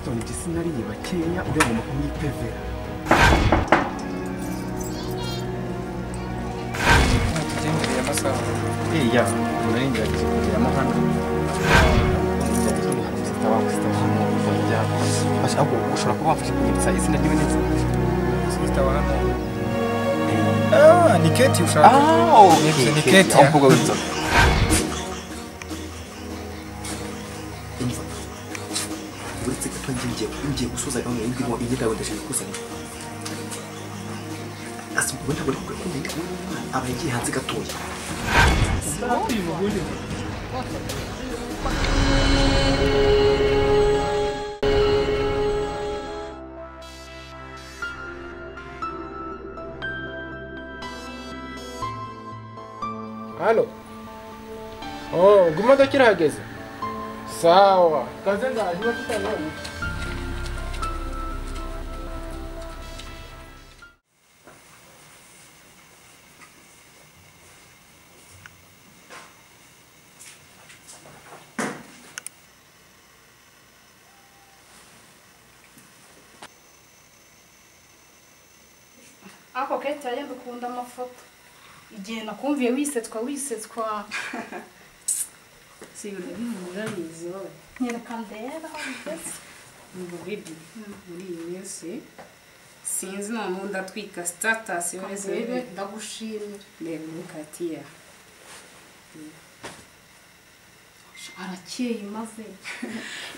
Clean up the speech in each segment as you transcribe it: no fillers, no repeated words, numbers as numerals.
Boston sinari bakeya urengoma kumwipevera tugendeye amasaha ya unaringira kugira amahanga bashaka gushora kuba wafashe kunyibutsa izina ryiwe neza sister wa hano ni Kate ushaka ni Kate umvuga witwa uretse ko ngiye gusoza gahunda y'indimo igitawe ndashaka kusanya asubwo ntabwo ari kuko ndi aba yagiye hanze gatoya Halo. Oh, gumodoka kirahageze. Sawa. Kaze ndaje batutanye. Ako Kate yenda ukunda amafoto. Igihe nakumviye wisetswa si urabizi wowe nyereka ndera mbese ngo bibi muri iyi minsi sinzi none ndatwika status rebe ndagushimira reba Katia arakeye maze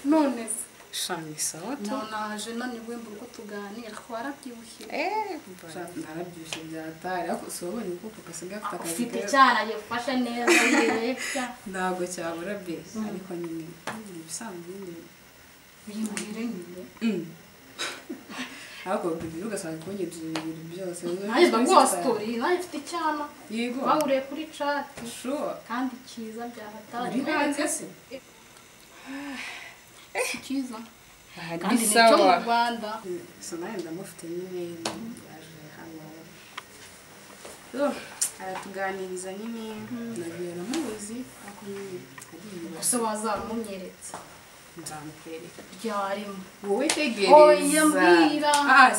none shani sawa to naje naniwe mbugo tuganira twarabyibushye narabyushye byatari ariko sobonye kuko kasiga afite akazi ufite cyana yefashe neza yeka ndago cyabura bese ariko nyine ibisanzwe bimbwire nyine ariko bibi ugasanga kongera ibintu byose naje bagwa story naje ufite cyana yego bahuriye kuri chat sure kandi cyiza byaratari uri hanze se cyiza kandi ni cyo mu Rwanda so nawe ndamufite nyine yaje hano aratuganiriza nyine nabera muzi ako nyine gusa wazamunyeretse nzamukwereka ryarimo wowe tegereza oya mbwira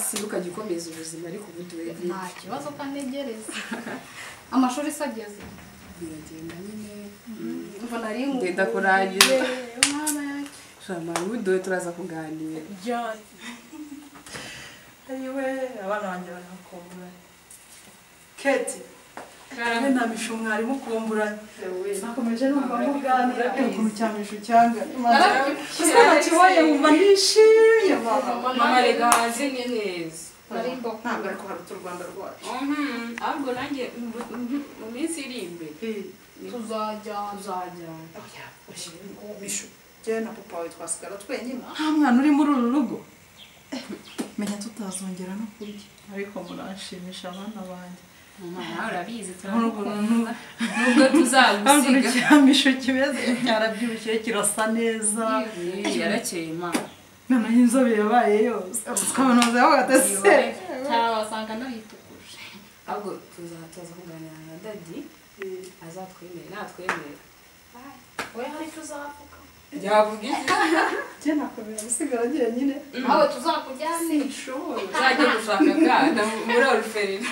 si ukajya ukomeza ubuzima ariko ubuduwe nta kibazo kanegereza amashuri sageze biragenda nyine umva nari mu ndenda kurangira mwana yake shama ubuduwe turaza kuganira ryari ayiwe abana banjye banakumbura Kate Karabe namisha umwarimu kumburanye nakomeje numva muganira ukuntu cyamisho cyanga Sasa kiwaye umva nishimye mama rega hanze neza narimbo ntabwo ariko haruta u Rwanda rwacu ahubwo nanjye mu minsi iri imbere tuzajya misho je na papa wawe twasigara twenyine nta mwana uri muri uru rugo menya tutazongera no kurya ariko muranshimisha abana banjye mama urabizi turakunda nubwo tuzagusiga cyamisho kimeze cyarabyibushye kirasa neza yarakeye mama none inzobe yabaye yose ukabona zaho gatase cyabasanga nayitukuje ahubwo tuzaza kuganira na daddy azatwemera natwemera we hari tuzavuga yavuga iki je nakomera gusigara nyine nawe tuzakujyane sure uzajya gushaka kana muri orpheline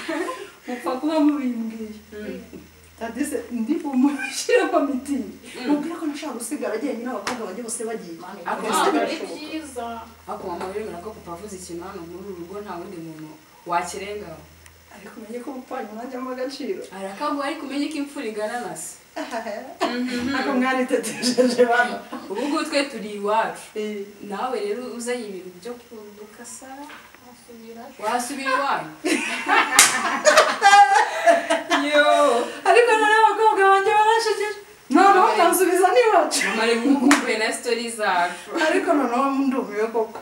upfa kuba mubimbwiye tadise ndi umushyira kwa mitini mubwira ko nashaka gusigara nyine abakobwa bajye bose bagiye ari byiza ako mama rero nako papa avuze ikintu hano muri uru rugo nta wundi muntu wakirengaho ariko umenye ko upfanye nanjye mu agaciro arakaguha ariko umenye ko imfura igana na se ako mwaritetesheje bana ubu ngubu twe turi iwacu nawe rero uzanye ibintu byo kudukasa wasubira iwanyu yo ariko none abakobwa banjye barashekeje none bakansubiza n'iwacu mama rero mukumbuye na story zacu ariko noneho ndumiwe koko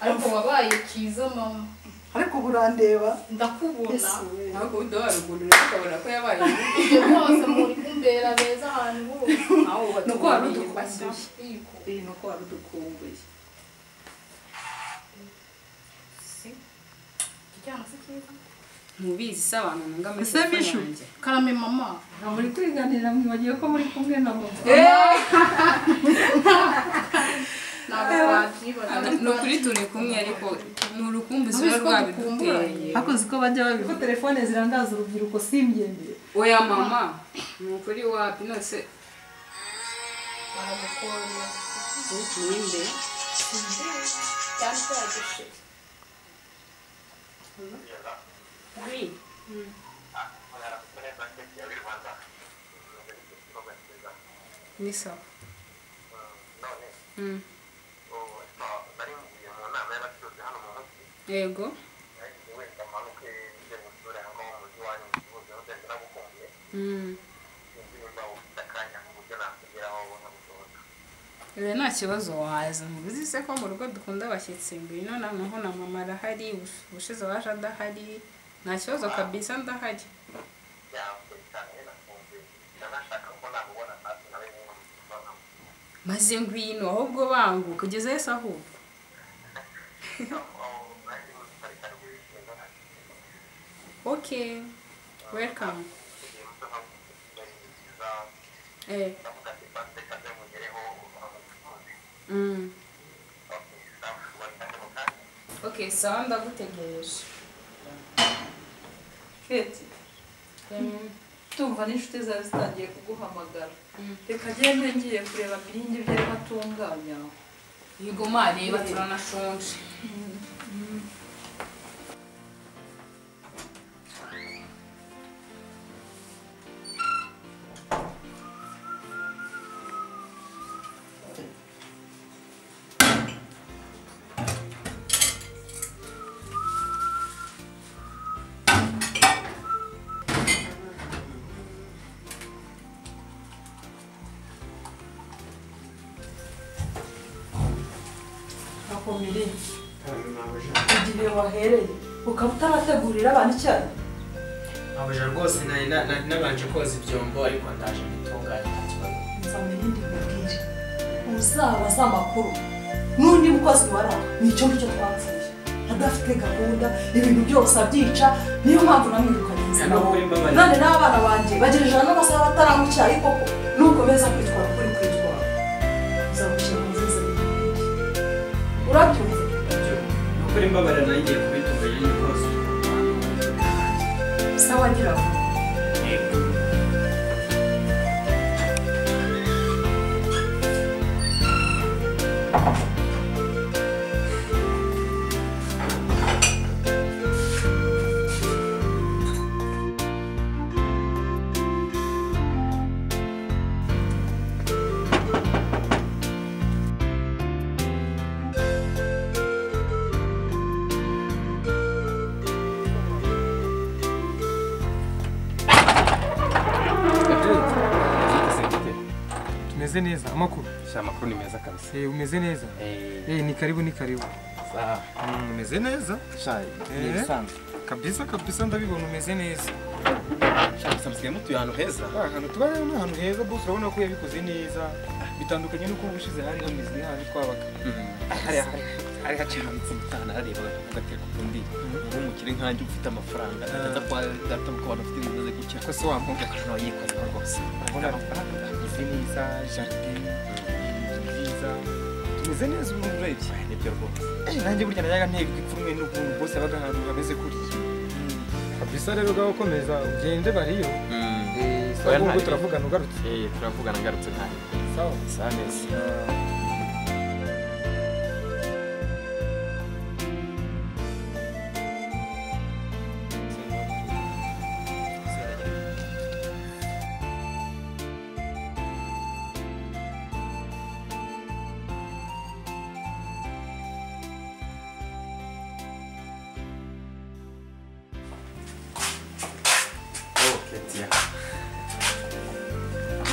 ariko wabaye cyiza mama ariko burandeba ndakubona ntabwo udahara umuntu rero ukabona ko yabaye ibyo byose muri kumbera beza ahantu hose aho nuko wari batuye udukumbuye nuko wari udukumbuye cyane se cyiza mubizi se abantu nunga muri Ese Mishu? yanjye karame mama muri kwiganira mwibagiye ko muri kumwe na bo ntabwo ni ukuri turi kumwe ariko ni urukumbuzi ruba rwabiduteye. hakoze ko bajya babivuga telefone zirangaza urubyiruko simbyemeye. Oya mama ni ukuri wapi nose baramukora ninde cyane ko yagishe oui ni sawa yego nta kibazo waza mubizi se ko mu rugo dukunda abashyitsi ngwino noneho na mama arahari ubushize waje adahari nta kibazo kabisa ndahari maze ngwino ahubwo bangu kugeza yese ahubwo okay welcome okay sawa ndagutegereje Keti tumva n'inshuti zawe zitangiye kuguhamagara reka gende ngiye kureba Miringi ibyo arimo atunganya. yego mareba turanashonje Miringi igihe wahereye ukaba utarategurira abantu icyayi. abuja rwose nabanje koza ibyombo ariko ndaje gutunganya nta kibazo. nza Miringi mubwire uzabaza amakuru n'undi mukozi wara nicyo ngicyo twapfuye adafite gahunda ibintu byose abyica niyo mpamvu namwirukanye none n'abana banjye bagejeje n'amasaha bataranywa icyayi koko nukomeza kwitwara kuri kwitwara uzagushyira mu nziza urabyumva nukuri mbabarira nanjye kubitunganya ni rwose sawa ngira ngo umeze neza amakuru amakuru ni meza kabisa. umeze neza ni karibu ni karibu umeze neza kabisa kabisa ndabibona umeze neza musigaye mutuye ahantu heza. ahantu tuba rero ni ahantu heza bose urabona ko yabikoze neza bitandukanye n'uko ubushize hari hameze n'ahantu twabaga hari haciriritse mutana areba akavuga ati kundi nk'umukire nkanjye ufite amafaranga ndaza kwa data ko abantu bafite ibibazo gutya ko se wampunga no yikoze rwose urabona amafaranga ameze neza jardin nziza tumeze neza ubu urebye nibyo rwose nanjye burya najyaga ntebwa ipfunwe n'ukuntu bose baga ahantu hameze kuriya kabisa rero gaho komeza ugende bariyo ubwo turavugana ugarutse turavugana ngarutse ntayo sawa neza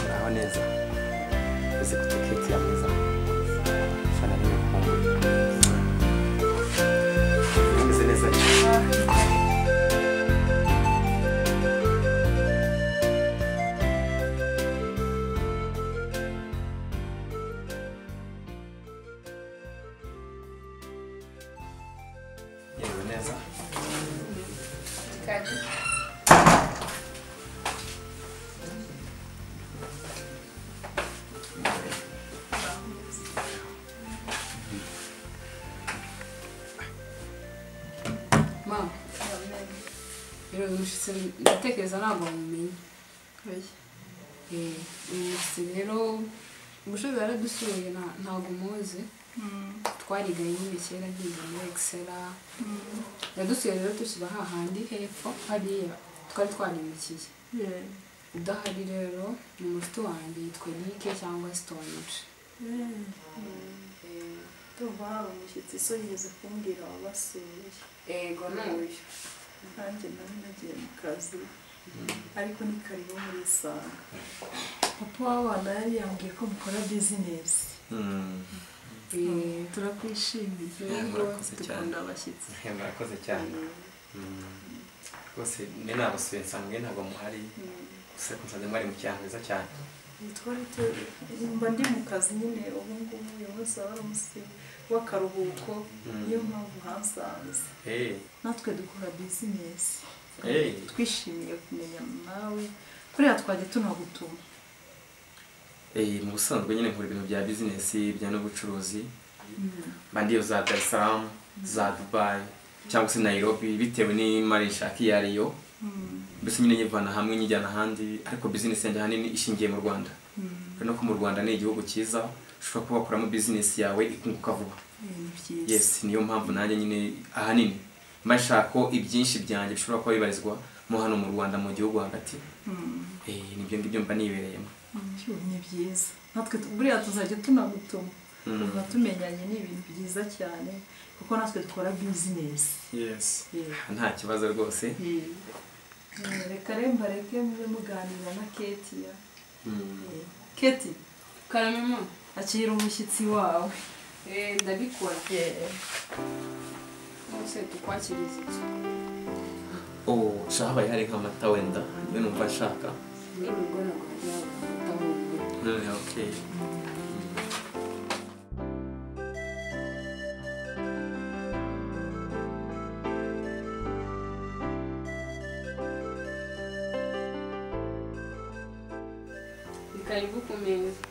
Naho neza ese kuteketi ya meza sana nimekumbuka nimeze neza yewe neza kadi rero umushyitsi ndatekereza ntabwo wamumenye umushyitsi rero ubushobozi yaradusuye ntabwo umuzi twarigaye nyine kera nkiga muri excella yadusuye rero tukiba hahandi hepfo hariya twari twarimukiye udahari rero ni umushuti wanjye yitwa Nike cyangwa Stonich Tuba hari umushyitsi so yigeze kumbwira wabasuye. Ego n'uyu. Nanjye nari nagiye mu kazi ariko ni karibu muri Isanga. Papa w'abana yari yambwiye ko mukora business. Turakwishimiye rwose dukunda abashyitsi. Murakoze cyane. Rwose ni nabasuye nsanzwe ntabwo muhari gusa nsanzwe mwari mu cyaro heza cyane. Mba ndi mu kazi nyine ubu ngubu uyu munsi wari umunsi w'akaruhuko niyo mpamvu hasanze. Natwe dukora business. Twishimiye kumenya nawe kuriya twajya tunagutuma. Mu busanzwe nyine nkora ibintu bya business bya n'ubucuruzi bandiyo za Dar es Salaam za Dubai cyangwa se Nairobi bitewe n'imari nshaka iyo ariyo mbese nyine nyivana hamwe nyijyana ahandi ariko business yanjye ahanini ishingiye mu Rwanda no ko mu Rwanda ni igihugu cyiza ushobora kuba wakoramo business yawe ikunguka vuba. Yes, niyo mpamvu nanjye nyine ahanini mbashaka ko ibyinshi byanjye bishobora kuba bibarizwa mu hano mu Rwanda mu gihugu hagati. Nibyo ngibyo mba nibereyemo. Ni byiza natwe buriya tuzajya tunagutuma uba tumenyanye ni ibintu byiza cyane kuko natwe dukora business. Yes, nta kibazo rwose. Reka remba reke muganira na Ketia. Keti karamemo akira umushyitsi wawe. Ndabikora Mose tukwakiriza iki? Shabaye hari nk'amata wenda iyo numva nshaka. N'ibigona Okay. Karibu ku meza.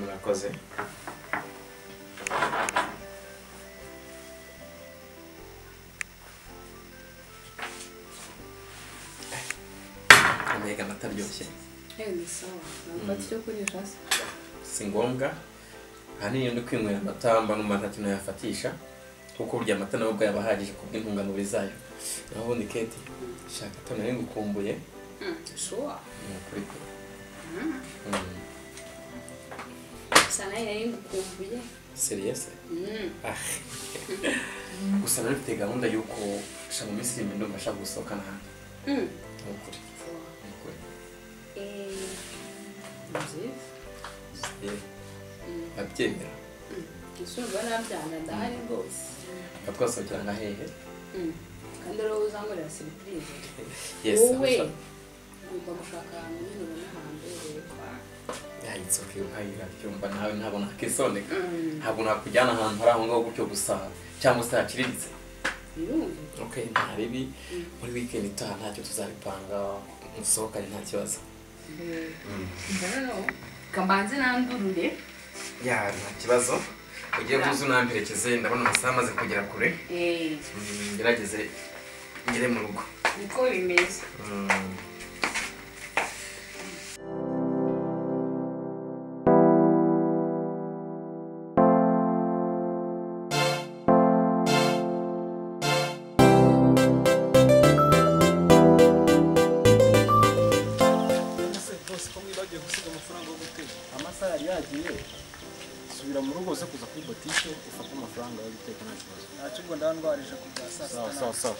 Murakoze. Amega amata aryoshye. Ni sawa. Nafata icyo kurisha se? Si ngombwa. Ahanini ndi kwinywera amata mba numva nta kintu yafatisha kuko burya amata nawe ubwo yabahagije kubw'intungamubiri zayo. Naho ubundi Keti shaka tone ngukumbuye. Sure. Kuri ko. Sana yari ngukumbuye. Serious? Gusa nari mfite gahunda yuko sha mu minsi iri ndumva nshaka gusohokana hano. Ukuri. Abyemera. Isumba nabyanga ndahari rwose. Twasohokera nka hehe? Kandi rero uzangorera surprise. Yes. Wowe ugomba gushaka ahantu nyine ubona hambere kwa. It's okay ukayira cyumva nawe ntabona kisoneka. Ntabwo nakujyana ahantu hari aho ngaho gutyo gusa cyangwa se hakiriritse. Okay, nta bibi muri weekend itaha ntacyo tuzabipanga musohokane nta kibazo. Mbona kambanze nandurure. Nta kibazo. Ugiye kuza unamperekeze ndabona amasaha amaze kugera kure. Ngerageze ngire mu rugo. Niko bimeze. Amasaha yari yagiye subira mu rugo zo kuza kuri botike ufata amafaranga yo guteka nta kibazo. Ntacyo ubwo ndandwarije ku bya saa sita. Sawa.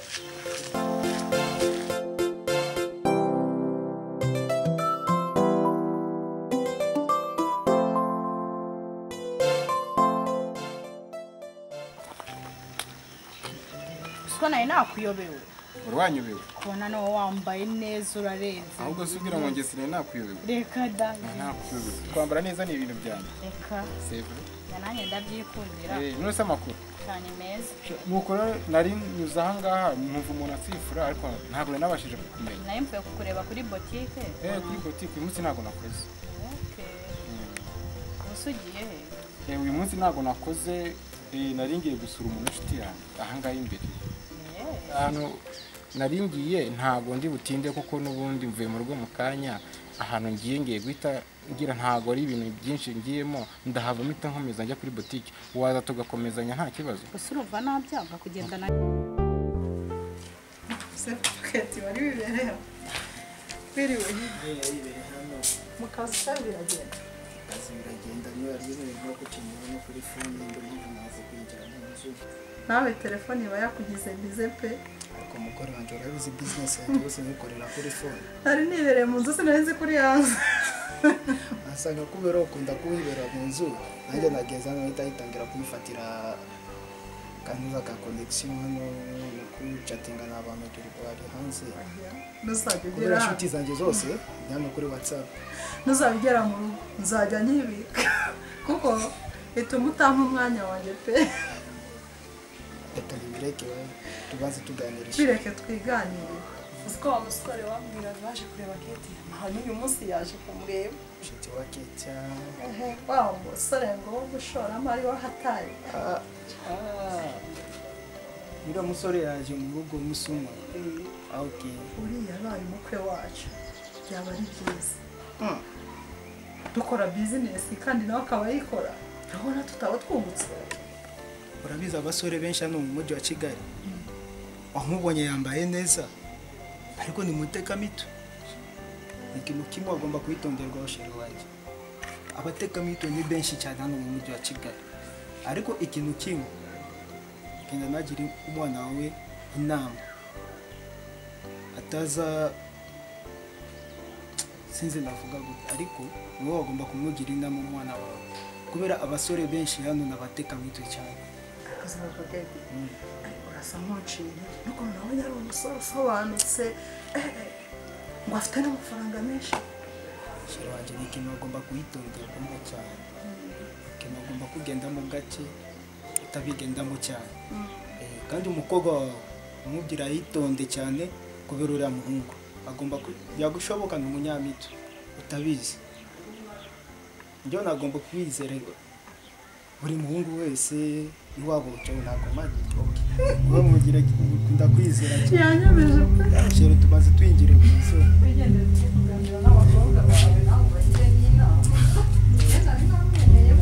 Siko nawe nakuyobewe. Urwanyobewe. Kubona nawe wambaye neza urarenze. Ahubwo subira mu ngesine nakuyobewe. Reka da. Nakuyobewe. Kwambara neza ni ibintu byanjye. Reka. Save. Nanjye ndabyikundira. None se amakuru. Cyane meza. Nuko nari nyuze aha ngaha numva umuntu atsifura ariko ntabwo nabashije kukumenya. Naye mvuye kukureba kuri botike. Kuri botike uyu munsi ntabwo nakoze. Okay. Usugiye he? Uyu munsi ntabwo nakoze nari ngiye gusura umuntu inshuti yanjye aha ngaha imbere. Hano naringiye ntago ndi butinde kuko n'ubundi mvuye mu rugo mu kanya ahantu ngiye guhita ngira ntago ari ibintu byinshi ngiyemo ndahava mpita nkomeza njya kuri boutique waza tugakomezanya nta kibazo gusa urumva nabyanga kugendana sepaketi wari wibereye biriwe mu kazi kawe biragenda akazi biragenda niyo ari ibintu byo gukenera no kuri phone ndumva nazo kwinjira mu nzu nawe telefone iba yakugize bize pe ariko umugore wanjye urabizi business yanjye yose nyikorera kuri phone hari nibereye mu nzu sinari kuri yanze asanga kubera ukunda kuhibera mu nzu nanjye nageza hano itangira kuyifatira kanuza ka connection hano kuchatinga n'abantu turi bari hanze nuzabigera inshuti zanjye zose nyama kuri WhatsApp nuzabigera mu rugo nzajya nyibika kuko ituma utampa umwanya wanjye pe reka bireke tubaze tuganirisha bireke twiganire uziko wa musore wambwira baje kureba Kate hanyuma uyu munsi yaje kumureba inshuti wa Kate wa musore ngo gushora amari wahatari Mira musore yaje mu rugo musuma okay uriya baye umukwe wacu byaba ari byiza dukora business kandi nawe akaba yikora urabona tutaba twungutse urabiza abasore benshi hano mu mujyi wa Kigali wamubonye yambaye neza ariko ni muteka mito ikintu kimwe agomba kwitonderwa abasheri wanjye abateka mito ni benshi cyane hano mu mujyi wa Kigali ariko ikintu kimwe kenda nagira umwana wawe inama ataza sinzi navuga gute ariko wowe wagomba kumugira inama umwana wawe kubera abasore benshi hano nabateka mito cyane urasa nk'uciye nuko nawe yari umusore usobanutse ngo afite n'amafaranga menshi sheri wanjye ni ikintu agomba kuyitonderwamo cyane ikintu agomba kugendamo gake utabigendamo cyane kandi umukobwa umubwira yitonde cyane kubera uriya muhungu agomba yagushoboka ni umunyamito utabizi njyewe nagomba kubizera buri muhungu wese iwabo cyawe ntabwo magi wowe mugira ndakwizera yanyemeje pe sheri tubaze twinjire mu nzu bigendeye kuganira n'abakobwa bawe nawe bagire n'inama ngenda ntamwenyeye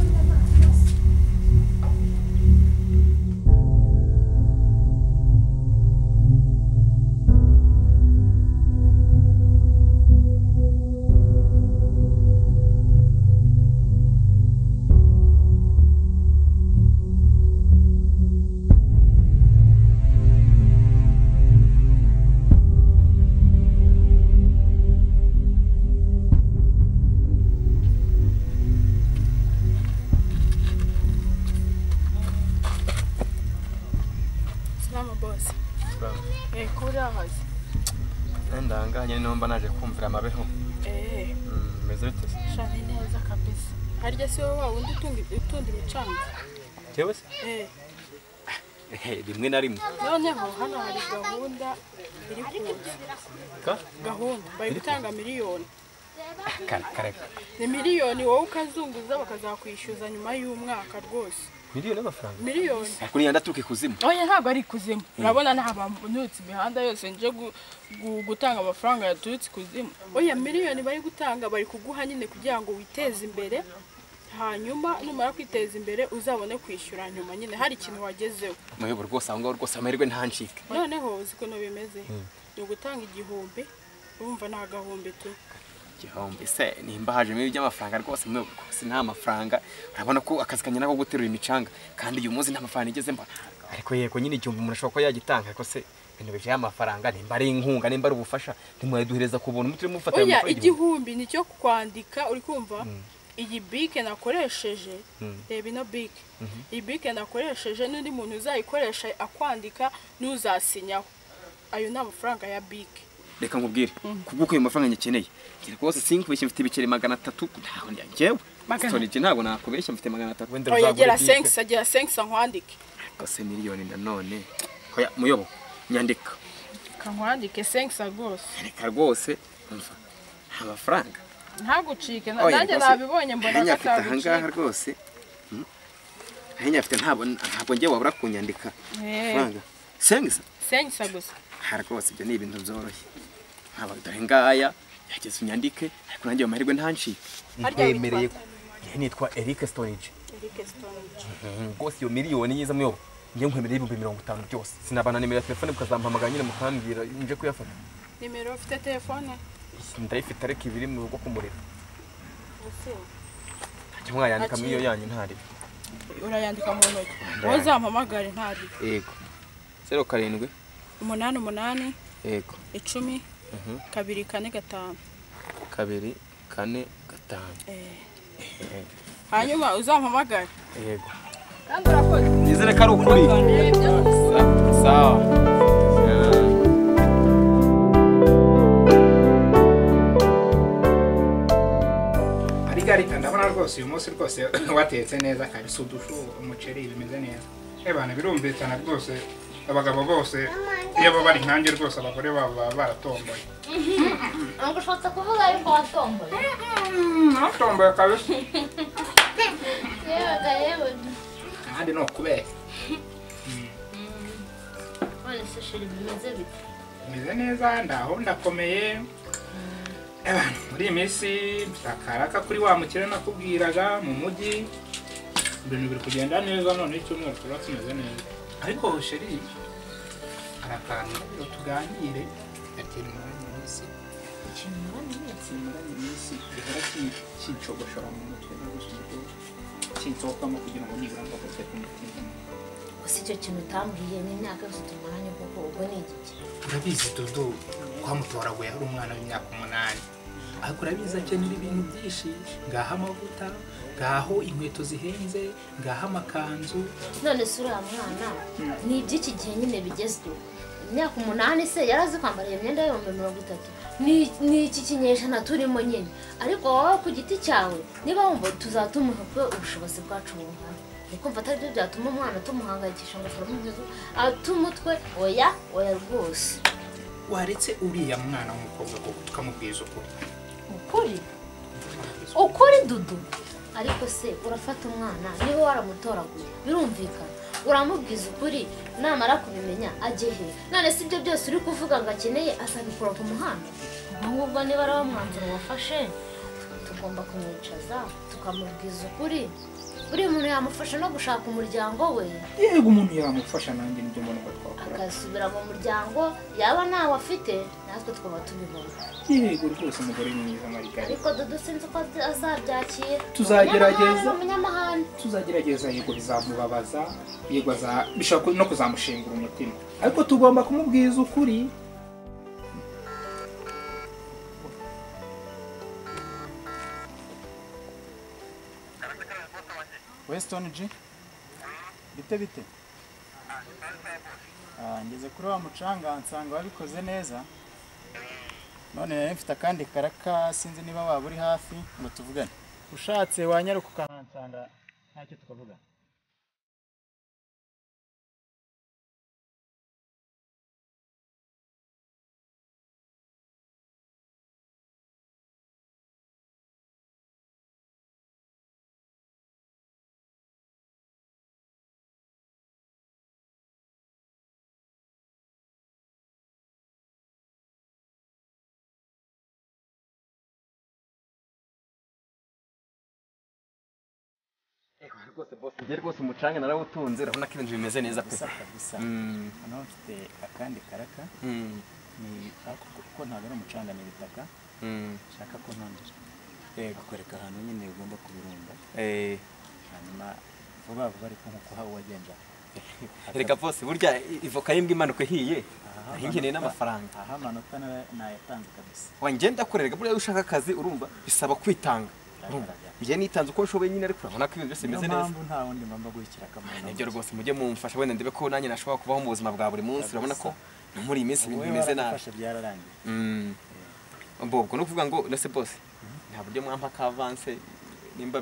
ndanganye nomba naje kumvira amabeho meze bite shani neza kabisa harya se wowe wundi utundi imicanga cyewe se rimwe na rimwe noneho hano hari gahunda iri kuza gahunda bari gutanga miliyoni kare ni miliyoni wowe ukazunguza bakazakwishyuza nyuma y'umwaka rwose miliyoni y'amafaranga miliyoni ariko ni yandatuke kuzimu oya ntabwo ari kuzimu urabona ntabamutse imihanda yose nje gutanga amafaranga yaturutse kuzimu oya miliyoni bari gutanga bari kuguha nyine kugira ngo witeze imbere hanyuma numara kwiteza imbere uzabone kwishyura nyuma nyine hari ikintu wagezeho muyobo rwose aho ngaho rwose amahirwe ntancike noneho uzi ukuntu bimeze ni ugutanga igihumbi urumva nta gahumbi tu igihumbi se nimba hajemo iby'amafaranga rwose muyobo rwose nta mafaranga urabona ko akazi kanyana ko guterura imicanga kandi uyu munsi nta mafaranga igeze mbona ariko yego nyine igihumbi umuntu ashobora kuba yagitanga ariko se ibintu bijyaye amafaranga nimba ari inkunga nimba ari ubufasha ntimwaduhereza ku buntu muturi mufatira oya igihumbi nicyo kwandika uri kumva iyi bike nakoresheje reba ino bike iyi bike nakoresheje n'undi muntu uzayikoresha akwandika n'uzasinyaho ayo ni amafaranga ya bike reka nkubwire kuko ayo mafaranga nyakeneye ngira rwose sinkubeshye mfite ibiceri 300 ntaho njyewe storage ntabwo nakubeshye mfite 300 oya gera 5 nkwandike kose miliyoni nanone hoya muyobo nyandika kankwandike 5 rwose reka rwose umva amafaranga ntagucike nanjye nabibonye mbona gatagucike ahangaha rwose ahenya afite ntabwo ngiye wabura kunyandika amafaranga 5 gusa rwose ibyo ni ibintu byoroshye nkaba dore ngaya yageze unyandike ariko nanjye amahirwe ntancike ntemereye ko nitwa Eric Storage rwose iyo miliyoni yiza muyo ngiye nkwemereye 50,000 byose sinabana nimero ya telefone bukazampamagara nyine mukambwira nje kuyafata nimero ufite telefone ndayifite ariko ibiri mu rugo kumurira cyangwa yandika muri iyo yanyu ntari urayandika mu ntoki wowe zampamagare ntari yego 07 88 yego 10 245 245 hanyuma uzampamagare yego kandi urakoze nizere ko ari ukuri sawa ariko ndabona rwose uyu munsi rwose watetse neza kabisa udushu umuceri bimeze neza ebana birumvikana rwose abagabo bose iyo bari nkanjye rwose abagore babo baba baratomboye ntabwo ushobora kuvuga yuko watomboye natomboye kabisa yewe ahandi ni ukubera none se sheri bimeze bite bimeze neza ndaho ndakomeye ebana muri iyi minsi akaraka kuri wa mukire nakubwiraga mu mujyi ibintu biri kugenda neza none icyumweru tuba tumeze neza ariko sheri hari akantu tuganire gatera umwanya munsi ikintu gihora kincogoshora mu mutwe no gusubiza kinsohokamo kugira ngo nibura mbafate ku mutima gusa icyo kintu utambwiye n'imyaka yose tumaranye kuko ubwo ni igiki urabizi Dudu twamutoraguye ari umwana w'imyaka 8 ariko urabizi akenera ibintu byinshi ngaha amavuta ngaho inkweto zihenze ngaha amakanzu none se uriya mwana ni iby'iki gihe nyine bigezweho imyaka 8 se yarazi kwambara iyo myenda y'ibihumbi 30 ni iki kinyejana turimo nyine ariko wowe ku giti cyawe niba wumva tuzatumuha ko ubushobozi bwacu bungana ukumva atari byo byatuma umwana tumuhangayikisha ngo turamugezo atumutwe oya rwose waretse uriya mwana w'umukobwa koko tukamubwiza ukuri Dudu ariko se urafata umwana niba waramutoraguye birumvikana uramubwiza ukuri namara kubimenya agehe none si ibyo byose uri kuvuga ngo akeneye asabikora ku muhanda ahubwo niba ari mwanzuro wafashe tugomba kumwicaza tukamubwiza ukuri buri muntu yamufasha no gushaka umuryango we yego umuntu yamufasha nanjye nibyo mbona ko twakora agasubira mu muryango yaba ntawe afite natwe twaba tubibona yego rwose umugore mwiza Marigari ariko Dudu sinzi ko azabyakira tuzagerageza yego bizamubabaza yego bishobora no kuzamushengura umutima ariko tugomba kumubwiza ukuri Weston G bite ngeze kuri wa mucanga nsanga wabikoze neza none nari mfite akandi karaka sinzi niba waba uri hafi ngo tuvugane ushatse wanyaruka ukahansanga ntacyo tukavugana rwose boss ngiye rwose umucanga narawutunze urabona ko ibintu bimeze neza pe kabisa hano mfite akandi karaka ni ko ntabwo ari umucanga ni ibitaka shaka ko ntondera bakwereka ahantu nyine ugomba kubirunda hanyuma vuba ariko nkuko hawe wagenza reka boss burya ivoka y'imbwa imanuka ihiye ahingeneye n'amafaranga aha amanota nayatanze kabisa wangenda kurerega burya ushaka akazi urumva bisaba kwitanga njye nitanze uko nshoboye nyine ariko urabona ko ibintu byose bimeze neza nta wundi ngomba guhikira akamaro nibyo rwose mujye mumfasha wenda ndebe ko nanjye nashobora kubaho mu buzima bwa buri munsi urabona ko muri iyi minsi ibintu bimeze nabi byararangiye ubwo no kuvuga ngo nase boss nta buryo mwampa ka avance nimba